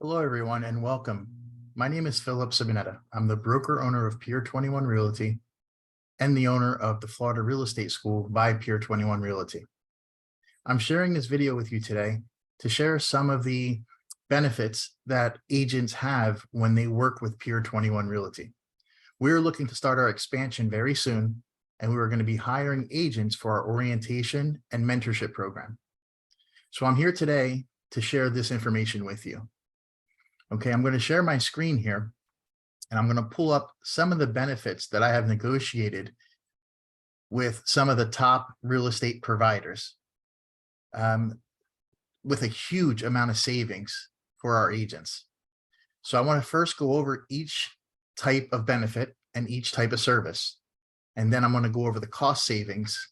Hello, everyone, and welcome. My name is Simonetta. I'm the broker owner of Pier 21 Realty and the owner of the Florida Real Estate School by Pier 21 Realty. I'm sharing this video with you today to share some of the benefits that agents have when they work with Pier 21 Realty. We're looking to start our expansion very soon, and we're going to be hiring agents for our orientation and mentorship program. So I'm here today to share this information with you. Okay, I'm going to share my screen here, and I'm going to pull up some of the benefits that I have negotiated with some of the top real estate providers with a huge amount of savings for our agents. So I want to first go over each type of benefit and each type of service. And then I'm going to go over the cost savings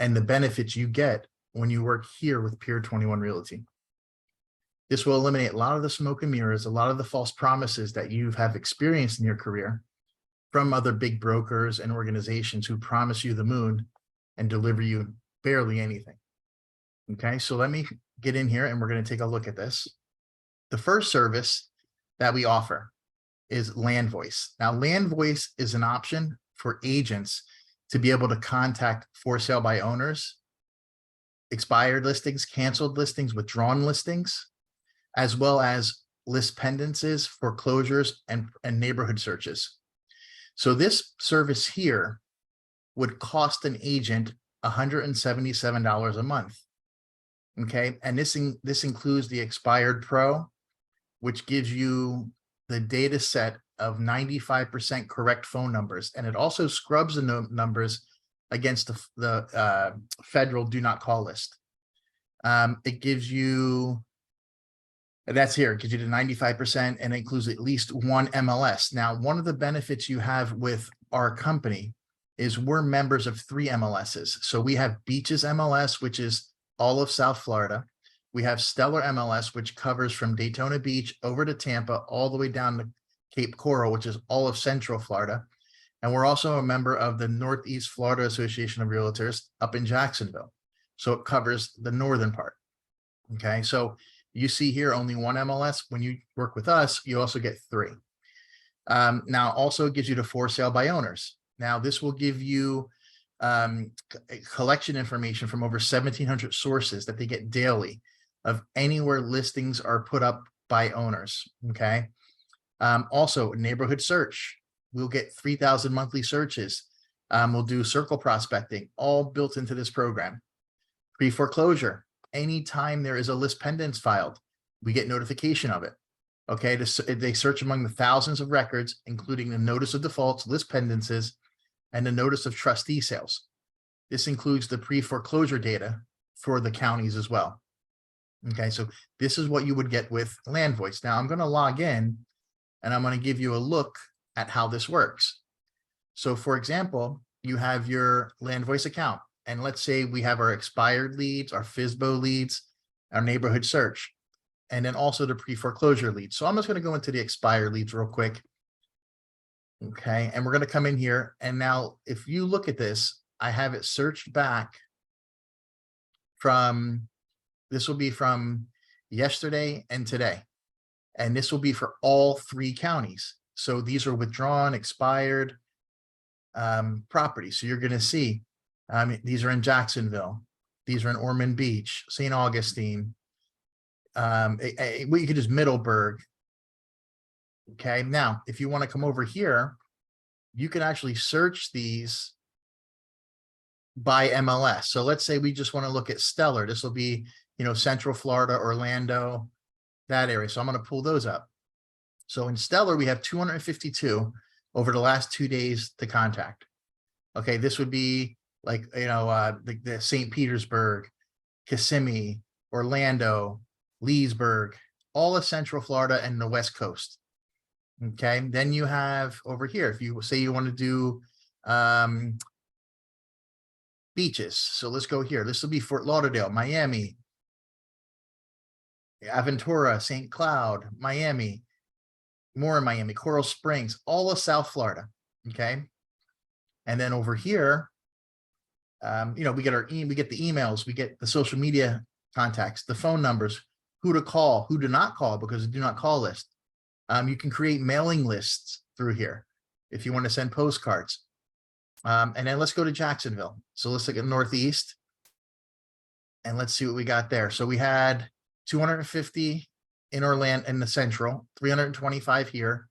and the benefits you get when you work here with Pier 21 Realty. This will eliminate a lot of the smoke and mirrors, a lot of the false promises that you have experienced in your career from other big brokers and organizations who promise you the moon and deliver you barely anything. Okay, so let me get in here and we're going to take a look at this. The first service that we offer is Land Voice. Now, Land Voice is an option for agents to be able to contact for sale by owners, expired listings, canceled listings, withdrawn listings, as well as list pendencies, foreclosures, and neighborhood searches. So this service here would cost an agent $177 a month. Okay, and this includes the Expired Pro, which gives you the data set of 95% correct phone numbers, and it also scrubs the numbers against the federal do not call list. It gives you, that's here, it gives you the 95%, and it includes at least one MLS. Now, one of the benefits you have with our company is we're members of 3 MLSs. So we have Beaches MLS, which is all of South Florida. We have Stellar MLS, which covers from Daytona Beach over to Tampa, all the way down to Cape Coral, which is all of Central Florida. And we're also a member of the Northeast Florida Association of Realtors up in Jacksonville. So it covers the northern part. Okay, so you see here only one MLS. When you work with us, you also get 3. Now, also it gives you the for sale by owners. Now, this will give you collection information from over 1,700 sources that they get daily of anywhere listings are put up by owners. Okay. Also, neighborhood search. We'll get 3,000 monthly searches. We'll do circle prospecting, all built into this program. Pre-foreclosure. Anytime there is a list pendants filed, we get notification of it. Okay, they search among the thousands of records, including the notice of defaults, list pendances, and the notice of trustee sales. This includes the pre-foreclosure data for the counties as well. Okay, so this is what you would get with Land Voice. Now I'm going to log in and I'm going to give you a look at how this works. So for example, you have your Land Voice account. And let's say we have our expired leads, our FSBO leads, our neighborhood search, and then also the pre-foreclosure leads. So I'm just going to go into the expired leads real quick. Okay, and we're going to come in here. And now if you look at this, I have it searched back from, this will be from yesterday and today. And this will be for all 3 counties. So these are withdrawn, expired properties. So you're going to see these are in Jacksonville. These are in Ormond Beach, St. Augustine. You could just Middleburg. Okay, now if you want to come over here, you can actually search these by MLS. So let's say we just want to look at Stellar. This will be, Central Florida, Orlando, that area. So I'm going to pull those up. So in Stellar, we have 252 over the last 2 days to contact. Okay, this would be like, the St. Petersburg, Kissimmee, Orlando, Leesburg, all of Central Florida and the West Coast. Okay, then you have over here, if you say you want to do beaches. So let's go here. This will be Fort Lauderdale, Miami, Aventura, St. Cloud, Miami, more in Miami, Coral Springs, all of South Florida. Okay. And then over here, we get the emails, we get the social media contacts, the phone numbers, who to call, who to not call, because the do not call list. You can create mailing lists through here if you want to send postcards. And then let's go to Jacksonville. So let's look at Northeast and let's see what we got there. So we had 250 in Orlando in the Central, 325 here.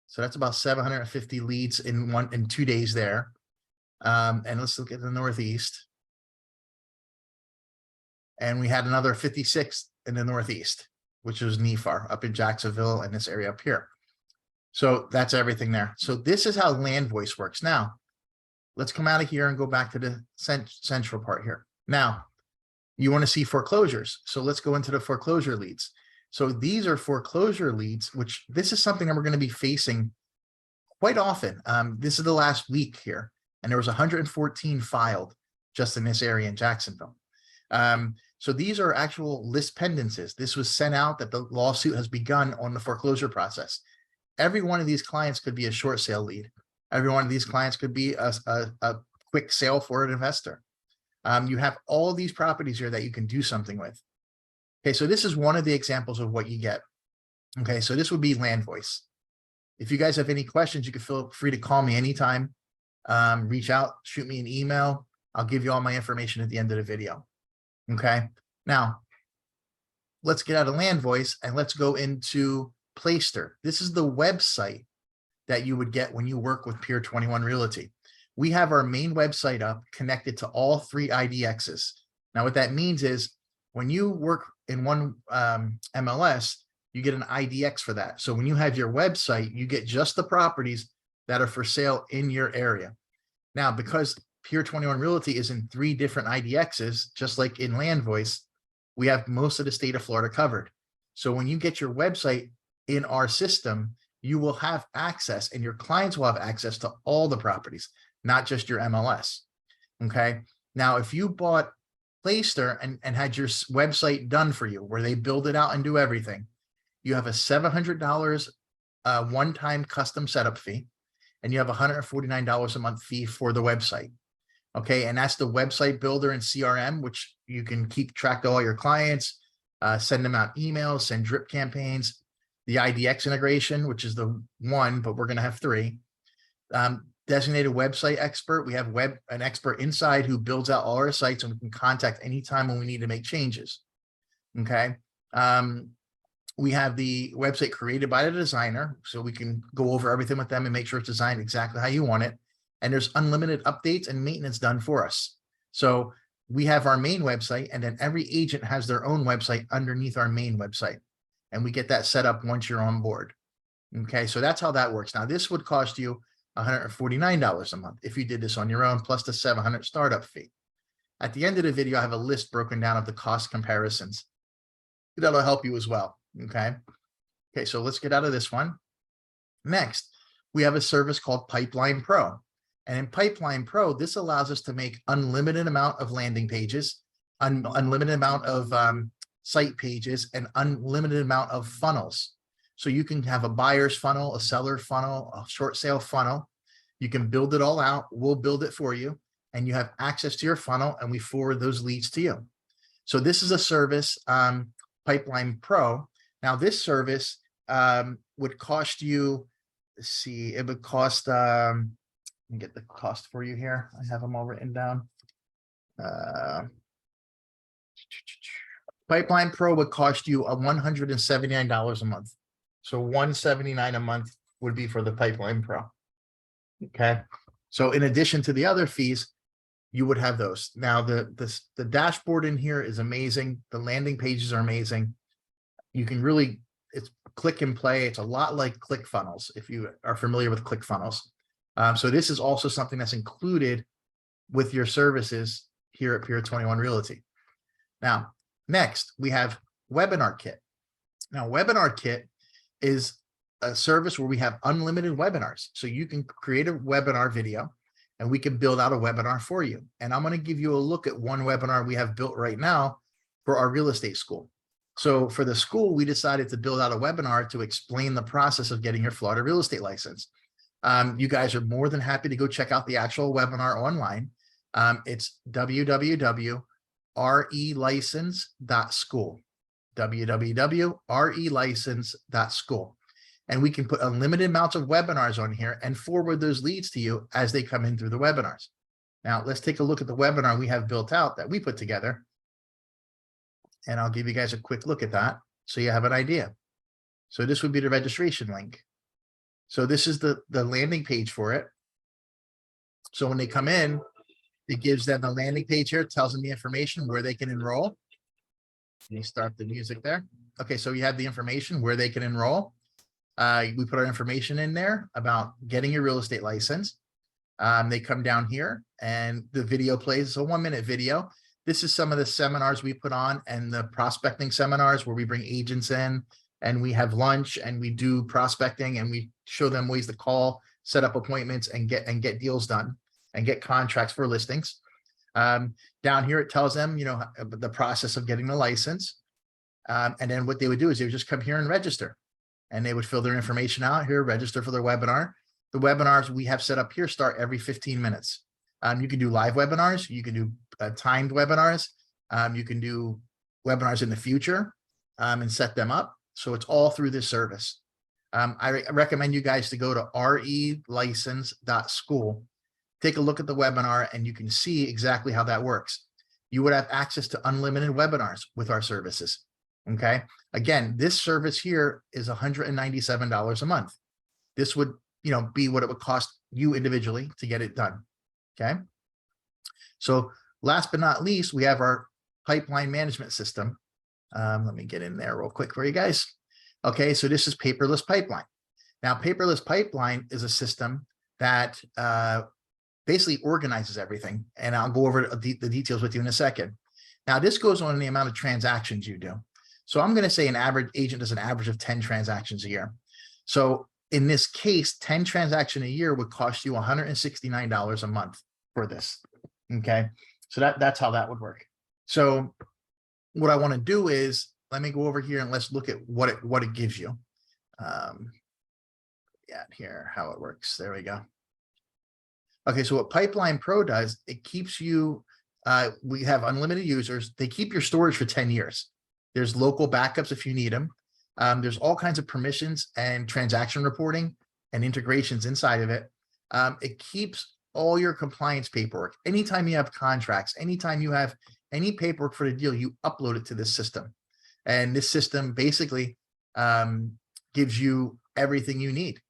So that's about 750 leads in 2 days there. And let's look at the Northeast. And we had another 56 in the Northeast, which was NEFAR up in Jacksonville and this area up here. So that's everything there. So this is how land voice works. Now, let's come out of here and go back to the central part here. Now, you want to see foreclosures. So let's go into the foreclosure leads. So these are foreclosure leads, which this is something that we're going to be facing quite often. This is the last week here, and there was 114 filed just in this area in Jacksonville. So these are actual list pendencies. This was sent out that the lawsuit has begun on the foreclosure process. Every one of these clients could be a short sale lead. Every one of these clients could be a quick sale for an investor. You have all these properties here that you can do something with. Okay, so this is one of the examples of what you get. Okay, so this would be land voice. If you guys have any questions, you can feel free to call me anytime. Reach out, shoot me an email. I'll give you all my information at the end of the video. Okay, now let's get out of land voice and let's go into Playster. This is the website that you would get when you work with Pier 21 Realty. We have our main website up connected to all 3 IDXs. Now, what that means is when you work in one MLS, you get an IDX for that. So when you have your website, you get just the properties that are for sale in your area. Now, because Pier 21 Realty is in 3 different IDXs, just like in land voice, we have most of the state of Florida covered. So when you get your website in our system, you will have access and your clients will have access to all the properties, not just your MLS. Okay. Now, if you bought Playster and had your website done for you, where they build it out and do everything, you have a $700 one-time custom setup fee, and you have $149 a month fee for the website. Okay. And that's the website builder and CRM, which you can keep track of all your clients, send them out emails, send drip campaigns, the IDX integration, which is the one, but we're going to have 3. Designated website expert. We have an expert inside who builds out all our sites, and we can contact anytime when we need to make changes. Okay. We have the website created by the designer, so we can go over everything with them and make sure it's designed exactly how you want it. And there's unlimited updates and maintenance done for us. So we have our main website, and then every agent has their own website underneath our main website. And we get that set up once you're on board. Okay, so that's how that works. Now, this would cost you $149 a month if you did this on your own, plus the $700 startup fee. At the end of the video, I have a list broken down of the cost comparisons. That'll help you as well. Okay. Okay, so let's get out of this one. Next, we have a service called Pipeline Pro. And in Pipeline Pro, this allows us to make unlimited amount of landing pages, unlimited amount of site pages, and unlimited amount of funnels. So you can have a buyer's funnel, a seller funnel, a short sale funnel. You can build it all out. We'll build it for you, and you have access to your funnel, and we forward those leads to you. So this is a service, Pipeline Pro. Now, this service would cost you, let's see, it would cost, let me get the cost for you here. I have them all written down. Pipeline Pro would cost you $179 a month. So $179 a month would be for the Pipeline Pro. Okay. So in addition to the other fees, you would have those. Now, the dashboard in here is amazing. The landing pages are amazing. You can really, it's click and play. It's a lot like ClickFunnels, if you are familiar with ClickFunnels. So this is also something that's included with your services here at Pier 21 Realty. Now, next, we have Webinar Kit. Now, Webinar Kit is a service where we have unlimited webinars. So you can create a webinar video and we can build out a webinar for you. And I'm going to give you a look at one webinar we have built right now for our real estate school. So for the school, we decided to build out a webinar to explain the process of getting your Florida real estate license. You guys are more than happy to go check out the actual webinar online. It's www.relicense.school. www.relicense.school. And we can put unlimited amounts of webinars on here and forward those leads to you as they come in through the webinars. Now, let's take a look at the webinar we have built out that we put together. And I'll give you guys a quick look at that so you have an idea. So this would be the registration link. So this is the landing page for it. So when they come in, it gives them the landing page here, tells them the information where they can enroll. Let me start the music there. Okay, so you have the information where they can enroll. We put our information in there about getting your real estate license. They come down here and the video plays. It's a 1-minute video. This is some of the seminars we put on and the prospecting seminars where we bring agents in and we have lunch and we do prospecting and we show them ways to call, set up appointments and get deals done and get contracts for listings. Down here, it tells them, the process of getting the license. And then what they would do is they would just come here and register and they would fill their information out here, register for their webinar. The webinars we have set up here start every 15 minutes. You can do live webinars. You can do timed webinars. You can do webinars in the future and set them up. So it's all through this service. I recommend you guys to go to relicense.school. Take a look at the webinar and you can see exactly how that works. You would have access to unlimited webinars with our services. Okay. Again, this service here is $197 a month. This would, be what it would cost you individually to get it done. Okay. So last but not least, we have our pipeline management system. Let me get in there real quick for you guys. Okay. So this is paperless pipeline. Now, paperless pipeline is a system that basically organizes everything. And I'll go over the details with you in a second. Now, this goes on the amount of transactions you do. So I'm going to say an average agent does an average of 10 transactions a year. So in this case, 10 transactions a year would cost you $169 a month for this. Okay. So that's how that would work. So what I want to do is let me go over here and let's look at what it gives you. Here, how it works. There we go. Okay. So what Pipeline Pro does, it keeps you, we have unlimited users. They keep your storage for 10 years. There's local backups if you need them. There's all kinds of permissions and transaction reporting and integrations inside of it. It keeps all your compliance paperwork. Anytime you have contracts, anytime you have any paperwork for the deal, you upload it to this system. And this system basically gives you everything you need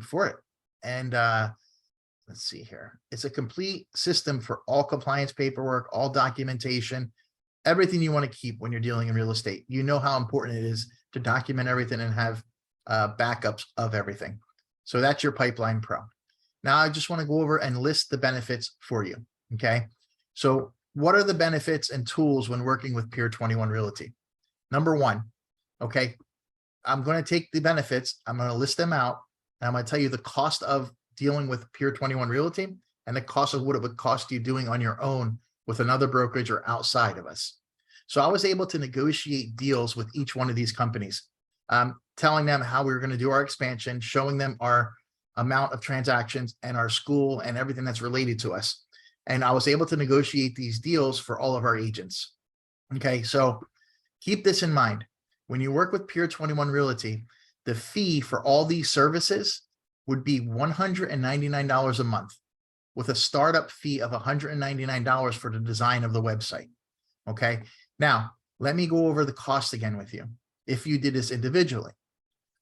for it. And let's see here. It's a complete system for all compliance paperwork, all documentation, everything you want to keep when you're dealing in real estate. You know how important it is to document everything and have backups of everything. So that's your Pipeline Pro. Now I just want to go over and list the benefits for you. Okay. So what are the benefits and tools when working with Pier 21 Realty? Number one, okay, I'm going to take the benefits. I'm going to list them out. And I'm going to tell you the cost of dealing with Pier 21 Realty and the cost of what it would cost you doing on your own with another brokerage or outside of us. So I was able to negotiate deals with each one of these companies, telling them how we were going to do our expansion, showing them our amount of transactions and our school and everything that's related to us. And I was able to negotiate these deals for all of our agents. Okay, so keep this in mind. When you work with Pier 21 Realty, the fee for all these services would be $199 a month with a startup fee of $199 for the design of the website. Okay. Now, let me go over the cost again with you. If you did this individually.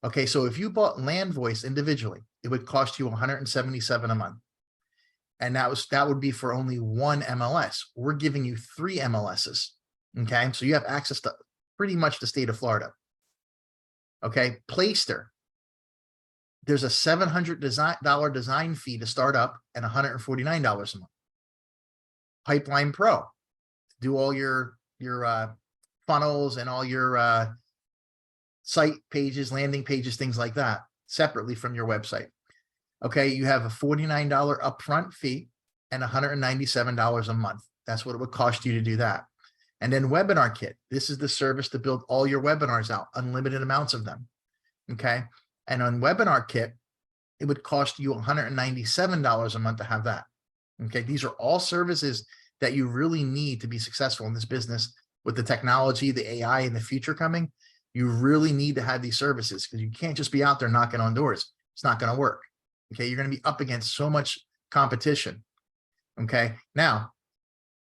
Okay. So if you bought Land Voice individually, it would cost you $177 a month. And that would be for only one MLS. We're giving you 3 MLSs. Okay. So you have access to pretty much the state of Florida. Okay. Playster. There's a $700 design fee to start up and $149 a month. Pipeline Pro, do all your funnels and all your site pages, landing pages, things like that, separately from your website. Okay, you have a $49 upfront fee and $197 a month. That's what it would cost you to do that. And then Webinar Kit. This is the service to build all your webinars out, unlimited amounts of them. Okay. And on Webinar Kit, it would cost you $197 a month to have that. Okay. These are all services that you really need to be successful in this business with the technology, the AI in the future coming, you really need to have these services because you can't just be out there knocking on doors. It's not going to work. Okay. You're going to be up against so much competition. Okay. Now,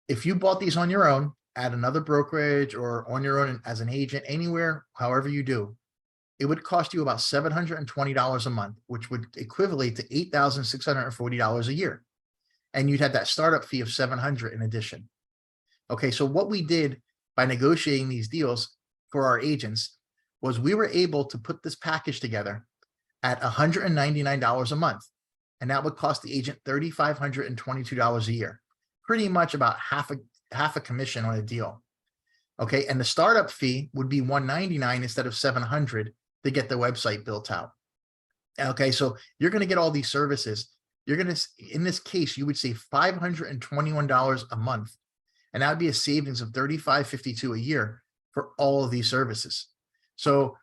if you bought these on your own at another brokerage or on your own as an agent, anywhere, however you do, it would cost you about $720 a month, which would equivalent to $8,640 a year. And you'd have that startup fee of $700 in addition. Okay, so what we did by negotiating these deals for our agents was we were able to put this package together at $199 a month. And that would cost the agent $3,522 a year, pretty much about half a commission on a deal. Okay, and the startup fee would be $199 instead of $700 to get the website built out. Okay, so you're going to get all these services. You're going to, in this case, you would save $521 a month, and that would be a savings of $3,552 a year for all of these services. So,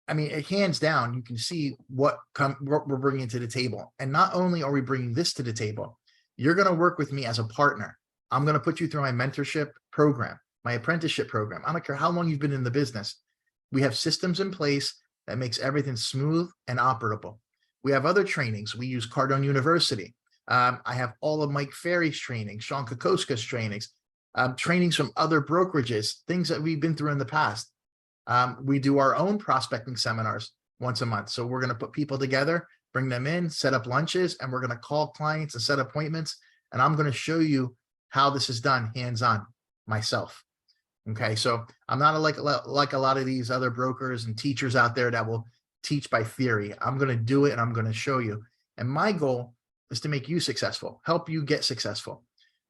I mean, hands down, you can see what we're bringing to the table. And not only are we bringing this to the table, you're going to work with me as a partner. I'm going to put you through my mentorship program, my apprenticeship program. I don't care how long you've been in the business. We have systems in place that makes everything smooth and operable. We have other trainings. We use Cardone University. I have all of Mike Ferry's training, Sean Kokoska's trainings, trainings from other brokerages, things that we've been through in the past. We do our own prospecting seminars once a month. So we're going to put people together, bring them in, set up lunches, and we're going to call clients and set appointments. And I'm going to show you how this is done hands-on myself. Okay, so I'm not like a lot of these other brokers and teachers out there that will teach by theory. I'm going to do it and I'm going to show you. And my goal is to make you successful, help you get successful,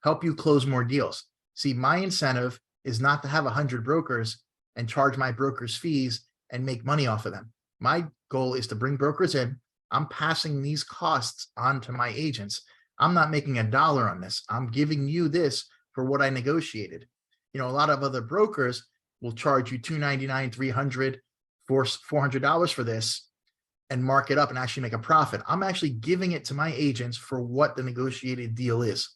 help you close more deals. See, my incentive is not to have 100 brokers and charge my brokers fees and make money off of them. My goal is to bring brokers in. I'm passing these costs on to my agents. I'm not making a dollar on this. I'm giving you this for what I negotiated. You know, a lot of other brokers will charge you $299, $300, $400 for this and mark it up and actually make a profit. I'm actually giving it to my agents for what the negotiated deal is.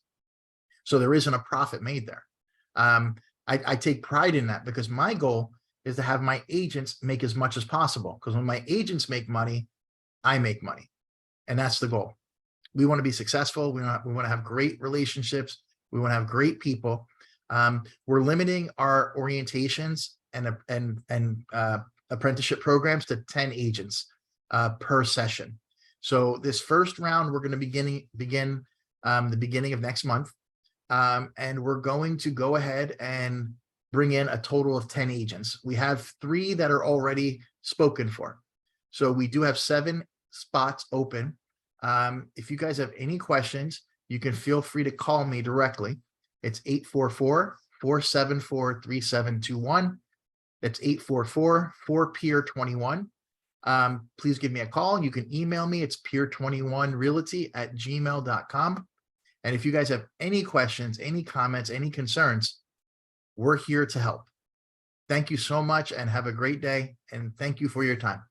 So there isn't a profit made there. I take pride in that because my goal is to have my agents make as much as possible. Because when my agents make money, I make money. And that's the goal. We want to be successful. We want to have great relationships. We want to have great people. We're limiting our orientations and apprenticeship programs to 10 agents per session. So this first round, we're going to begin the beginning of next month. And we're going to go ahead and bring in a total of 10 agents. We have 3 that are already spoken for. So we do have 7 spots open. If you guys have any questions, you can feel free to call me directly. It's 844-474-3721. That's 844-4Pier21. Please give me a call. You can email me. It's pier21realty@gmail.com. And if you guys have any questions, any comments, any concerns, we're here to help. Thank you so much and have a great day. And thank you for your time.